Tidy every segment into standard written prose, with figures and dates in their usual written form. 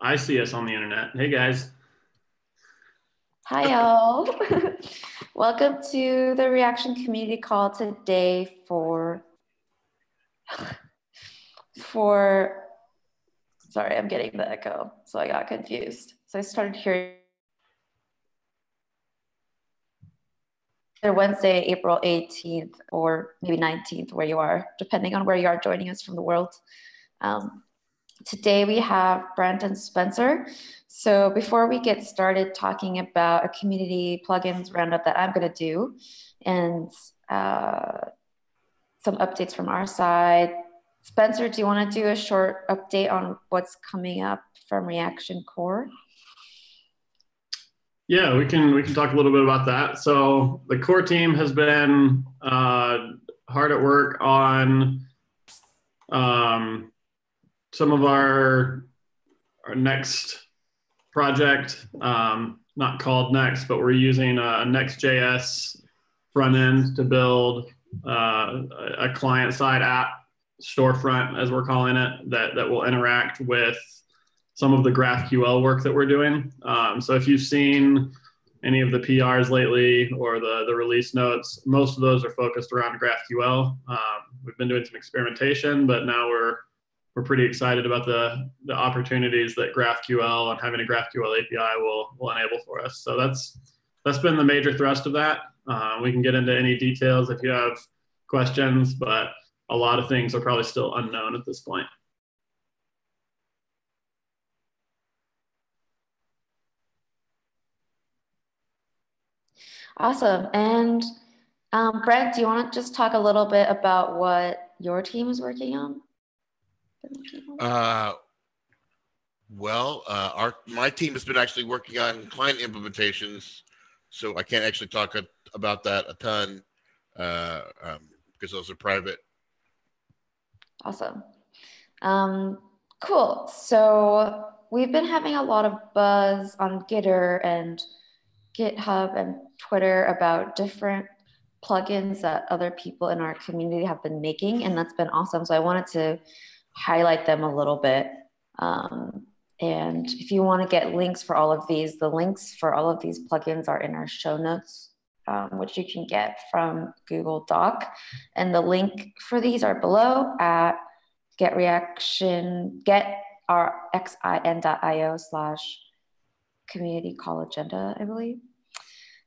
I see us on the internet. Hey guys. Hi, all. Welcome to the Reaction Community Call today for, sorry, I'm getting the echo, so I got confused. So I started hearing Wednesday, April 18th, or maybe 19th, where you are, depending on where you are joining us from the world. Today we have Brent and Spencer. So before we get started talking about a community plugins roundup that I'm going to do and some updates from our side, Spencer, do you want to do a short update on what's coming up from Reaction Core? Yeah, we can talk a little bit about that. So the core team has been hard at work on some of our next project, not called Next, but we're using a Next.js front end to build a client-side app storefront, as we're calling it, that will interact with some of the GraphQL work that we're doing. So if you've seen any of the PRs lately or the release notes, most of those are focused around GraphQL. We've been doing some experimentation, but now we're pretty excited about the opportunities that GraphQL and having a GraphQL API will enable for us. So that's been the major thrust of that. We can get into any details if you have questions, but a lot of things are probably still unknown at this point. Awesome. And Brent, do you want to just talk a little bit about what your team is working on? My team has been actually working on client implementations, so I can't actually talk about that a ton because those are private. Awesome. Cool. So we've been having a lot of buzz on Gitter and GitHub and Twitter about different plugins that other people in our community have been making, and that's been awesome. So I wanted to highlight them a little bit. And if you want to get links for all of these, the links for all of these plugins are in our show notes, which you can get from Google Doc. And the link for these are below at getrxin.io/community call agenda, I believe.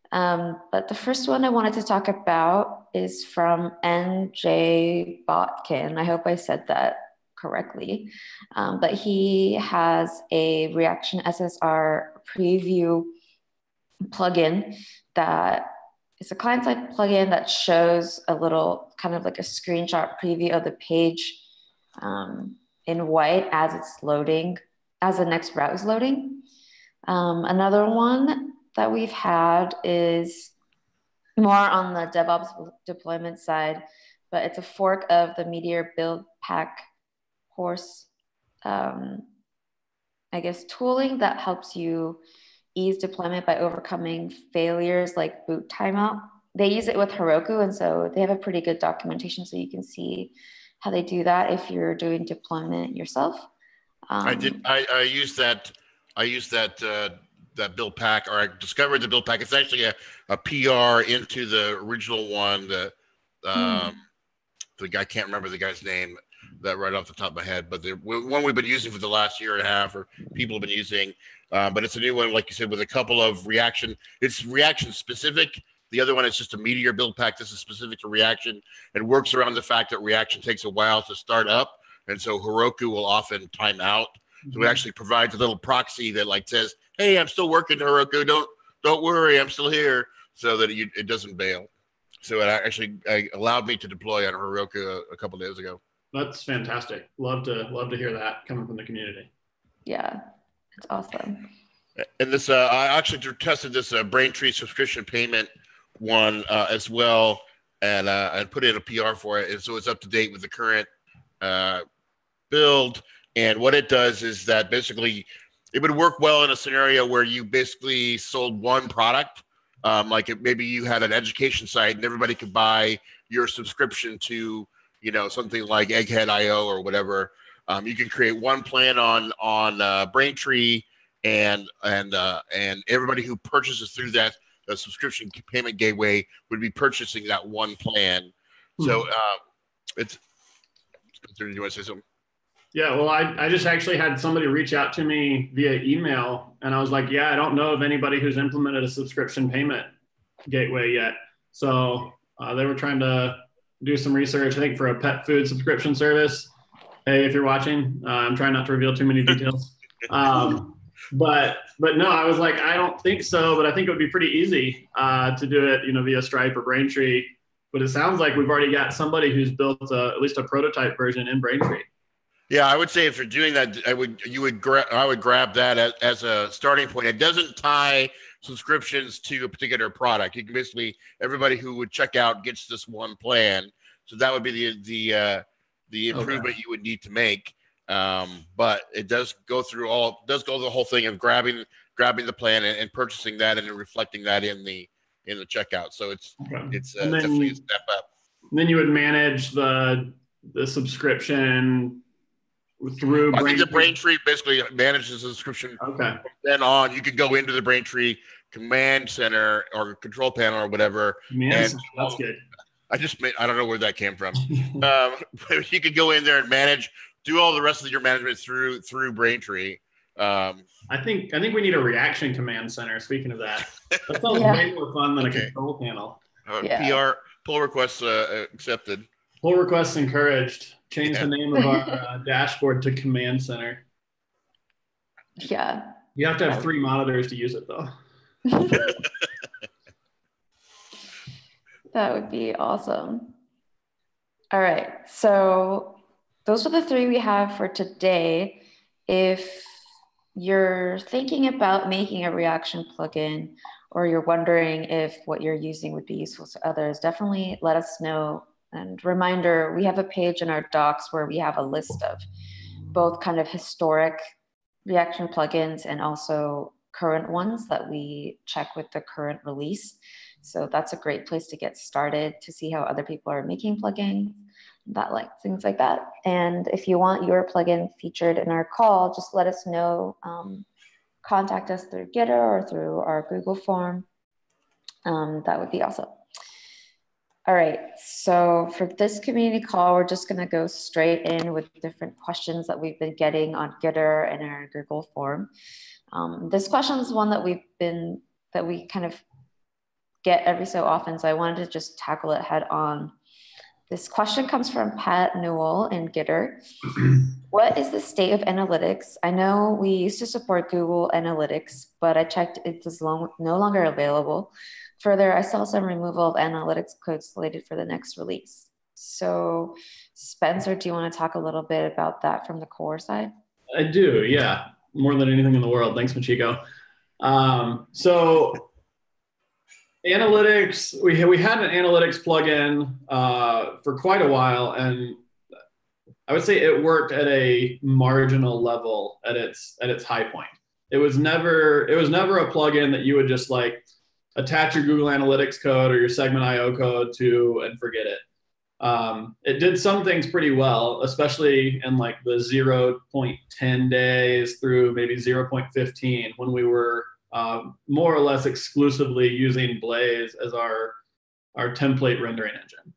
But the first one I wanted to talk about is from NJ Botkin. I hope I said that correctly. But he has a Reaction SSR preview plugin that is a client-side plugin that shows a little kind of like a screenshot preview of the page in white as it's loading, as the next route is loading. Another one that we've had is more on the DevOps deployment side, but it's a fork of the Meteor Build Pack Horse, tooling that helps you ease deployment by overcoming failures like boot timeout. They use it with Heroku, and so they have a pretty good documentation, so you can see how they do that if you're doing deployment yourself. I used that build pack, or I discovered the build pack. It's actually a PR into the original one. The guy, can't remember the guy's name that right off the top of my head, but the one we've been using for the last year and a half, or people have been using. But it's a new one, like you said, with a couple of Reaction. It's Reaction specific. The other one is just a Meteor build pack. This is specific to Reaction and works around the fact that Reaction takes a while to start up, and so Heroku will often time out. So it actually provides a little proxy that like says, "Hey, I'm still working, Heroku. Don't worry, I'm still here," so that it doesn't bail. So it actually allowed me to deploy on Heroku a couple of days ago. That's fantastic. Love to hear that coming from the community. Yeah, it's awesome. And this, I actually tested this Braintree subscription payment one as well, and I put in a PR for it, and so it's up to date with the current build. And what it does is that basically it would work well in a scenario where you basically sold one product, maybe you had an education site and everybody could buy your subscription to something like Egghead.io or whatever. You can create one plan on Braintree, and everybody who purchases through that subscription payment gateway would be purchasing that one plan. So it's. Do you want to say something? Yeah, well, I just actually had somebody reach out to me via email, and I was like, yeah, I don't know of anybody who's implemented a subscription payment gateway yet. So they were trying to do some research, I think, for a pet food subscription service. Hey, if you're watching, I'm trying not to reveal too many details. But no, I was like, I don't think so, but I think it would be pretty easy to do it, via Stripe or Braintree. But it sounds like we've already got somebody who's built at least a prototype version in Braintree. Yeah, I would say if you're doing that, I would grab that as a starting point. It doesn't tie subscriptions to a particular product. You can basically, everybody who would check out gets this one plan. So that would be the improvement you would need to make. But it does go through the whole thing of grabbing the plan and purchasing that and then reflecting that in the checkout. So it's definitely a step up. Then you would manage the subscription through I think the Braintree basically manages the subscription. Okay. From then on, you could go into the Braintree command center or control panel or whatever. That's good. I don't know where that came from. You could go in there and do all the rest of your management through Braintree. I think we need a reaction command center. Speaking of that sounds way more fun than a control panel. PR pull requests accepted. Pull requests encouraged. Change the name of our dashboard to command center. Yeah. You have to have 3 monitors to use it, though. That would be awesome. All right. So those are the 3 we have for today. If you're thinking about making a Reaction plugin, or you're wondering if what you're using would be useful to others, definitely let us know. And reminder, we have a page in our docs where we have a list of both kind of historic Reaction plugins and also current ones that we check with the current release. So that's a great place to get started to see how other people are making plugins, things like that. And if you want your plugin featured in our call, just let us know. Contact us through Gitter or through our Google form. That would be awesome. All right, so for this community call, we're just gonna go straight in with different questions that we've been getting on Gitter and our Google form. This question is one that we kind of get every so often, so I wanted to just tackle it head on. This question comes from Pat Newell in Gitter. What is the state of analytics? I know we used to support Google Analytics, but I checked it was no longer available. Further, I saw some removal of analytics code slated for the next release. So Spencer, do you want to talk a little bit about that from the core side? I do, yeah. More than anything in the world. Thanks, Machiko. So analytics, we had an analytics plugin for quite a while, and I would say it worked at a marginal level at its high point. It was never a plugin that you would just like attach your Google Analytics code or your Segment.io code to and forget it. It did some things pretty well, especially in like the 0.10 days through maybe 0.15 when we were more or less exclusively using Blaze as our template rendering engine.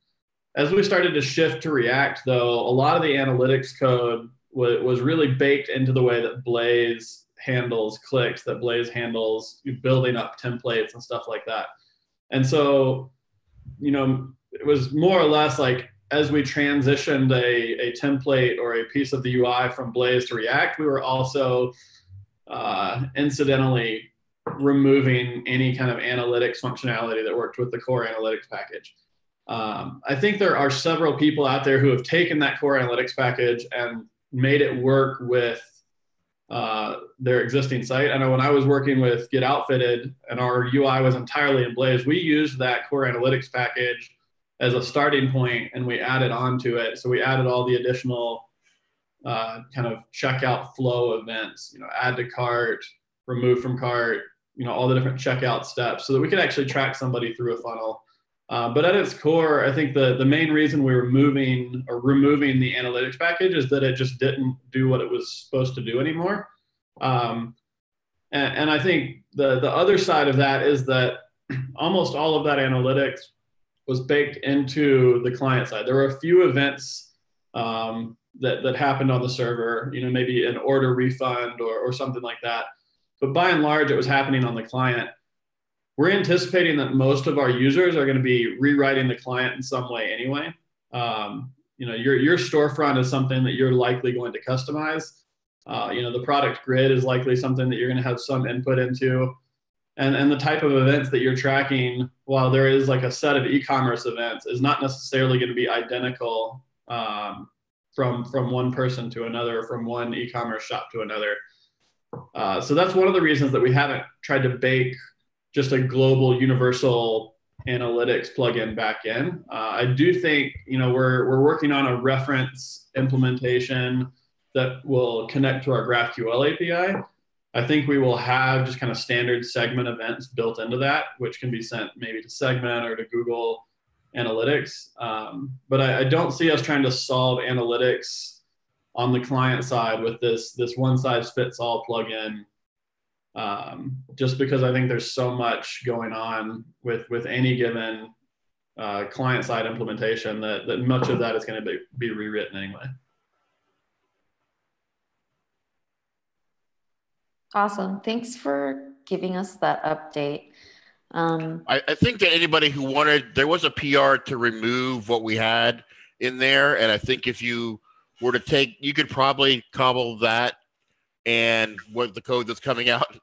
As we started to shift to React, though, a lot of the analytics code was really baked into the way that Blaze handles clicks, that Blaze handles building up templates and stuff like that. And so, it was more or less like as we transitioned a template or a piece of the UI from Blaze to React, we were also incidentally removing any kind of analytics functionality that worked with the core analytics package. I think there are several people out there who have taken that core analytics package and made it work with their existing site. I know when I was working with Get Outfitted and our UI was entirely in Blaze, we used that core analytics package as a starting point and we added on to it. So we added all the additional kind of checkout flow events, add to cart, remove from cart, all the different checkout steps so that we could actually track somebody through a funnel But at its core, I think the main reason we were moving or removing the analytics package is that it just didn't do what it was supposed to do anymore. Um, and I think the other side of that is that almost all of that analytics was baked into the client side. There were a few events that happened on the server, maybe an order refund or something like that. But by and large, it was happening on the client. We're anticipating that most of our users are going to be rewriting the client in some way anyway. Your storefront is something that you're likely going to customize. The product grid is likely something that you're going to have some input into. And the type of events that you're tracking, while there is like a set of e-commerce events, is not necessarily going to be identical from one person to another, from one e-commerce shop to another. So that's one of the reasons that we haven't tried to bake just a global universal analytics plugin back in. I do think we're working on a reference implementation that will connect to our GraphQL API. I think we will have just kind of standard segment events built into that, which can be sent maybe to Segment or to Google Analytics. But I don't see us trying to solve analytics on the client side with this one size fits all plugin. Just because I think there's so much going on with any given client side implementation that much of that is going to be rewritten anyway. Awesome. Thanks for giving us that update. I think that anybody who wanted, there was a PR to remove what we had in there. And I think if you were to take, you could probably cobble that and what the code that's coming out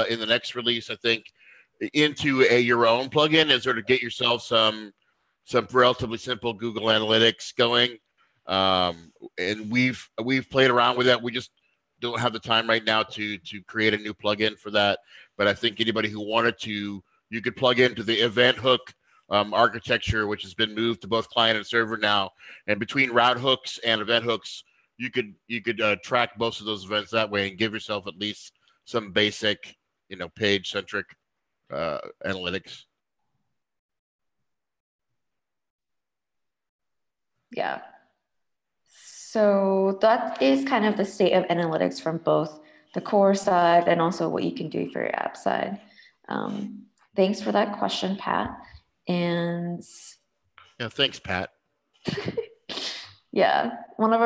in the next release, I think, into your own plugin and sort of get yourself some relatively simple Google Analytics going. And we've played around with that. We just don't have the time right now to create a new plugin for that. But I think anybody who wanted to, you could plug into the event hook architecture, which has been moved to both client and server now. And between route hooks and event hooks, you could track most of those events that way and give yourself at least some basic, page centric analytics. Yeah. So that is kind of the state of analytics from both the core side and also what you can do for your app side. Thanks for that question, Pat. And yeah, thanks, Pat. Yeah, one of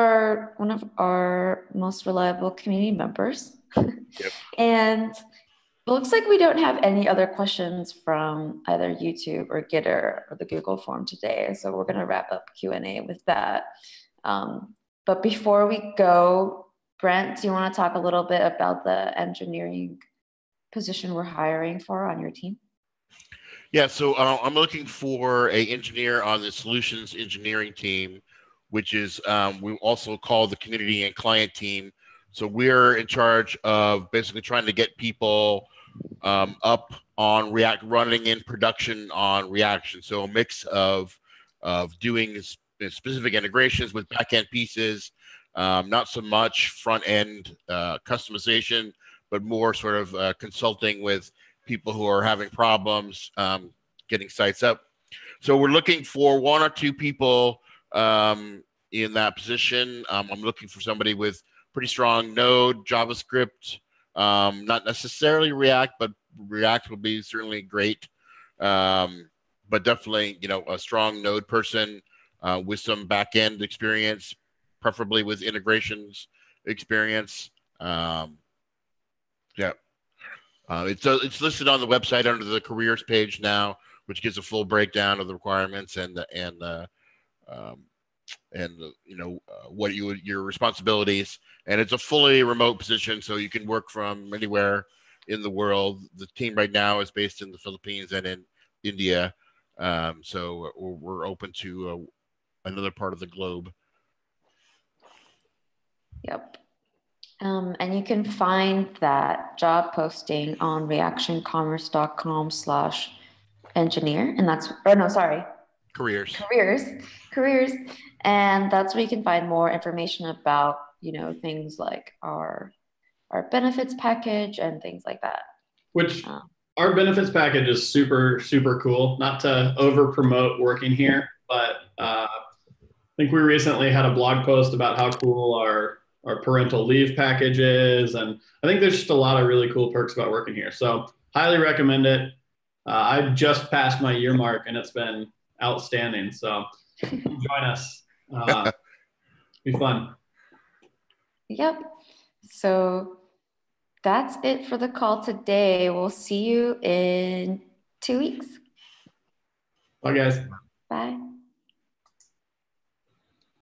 our most reliable community members. Yep. And it looks like we don't have any other questions from either YouTube or Gitter or the Google form today. So we're going to wrap up Q&A with that. But before we go, Brent, do you want to talk a little bit about the engineering position we're hiring for on your team? Yeah, so I'm looking for an engineer on the solutions engineering team, which is we also call the community and client team. So we're in charge of basically trying to get people up on React, running in production on Reaction. So a mix of doing specific integrations with backend pieces, not so much front-end customization, but more sort of consulting with people who are having problems getting sites up. So we're looking for 1 or 2 people in that position. I'm looking for somebody with pretty strong Node, JavaScript, not necessarily React, but React would be certainly great. But definitely, a strong Node person with some back-end experience, preferably with integrations experience. Yeah. It's listed on the website under the careers page now, which gives a full breakdown of the requirements and what your responsibilities. And it's a fully remote position, so you can work from anywhere in the world. The team right now is based in the Philippines and in India, so we're open to another part of the globe. Yep. And you can find that job posting on reactioncommerce.com/engineer. And that's, Careers. And that's where you can find more information about, things like our benefits package and things like that. Which our benefits package is super, super cool. Not to over promote working here, but I think we recently had a blog post about how cool our parental leave package is. And I think there's just a lot of really cool perks about working here. So highly recommend it. I just passed my year mark and it's been outstanding. So join us. Be fun. Yep. So that's it for the call today. We'll see you in 2 weeks. Bye, guys. Bye.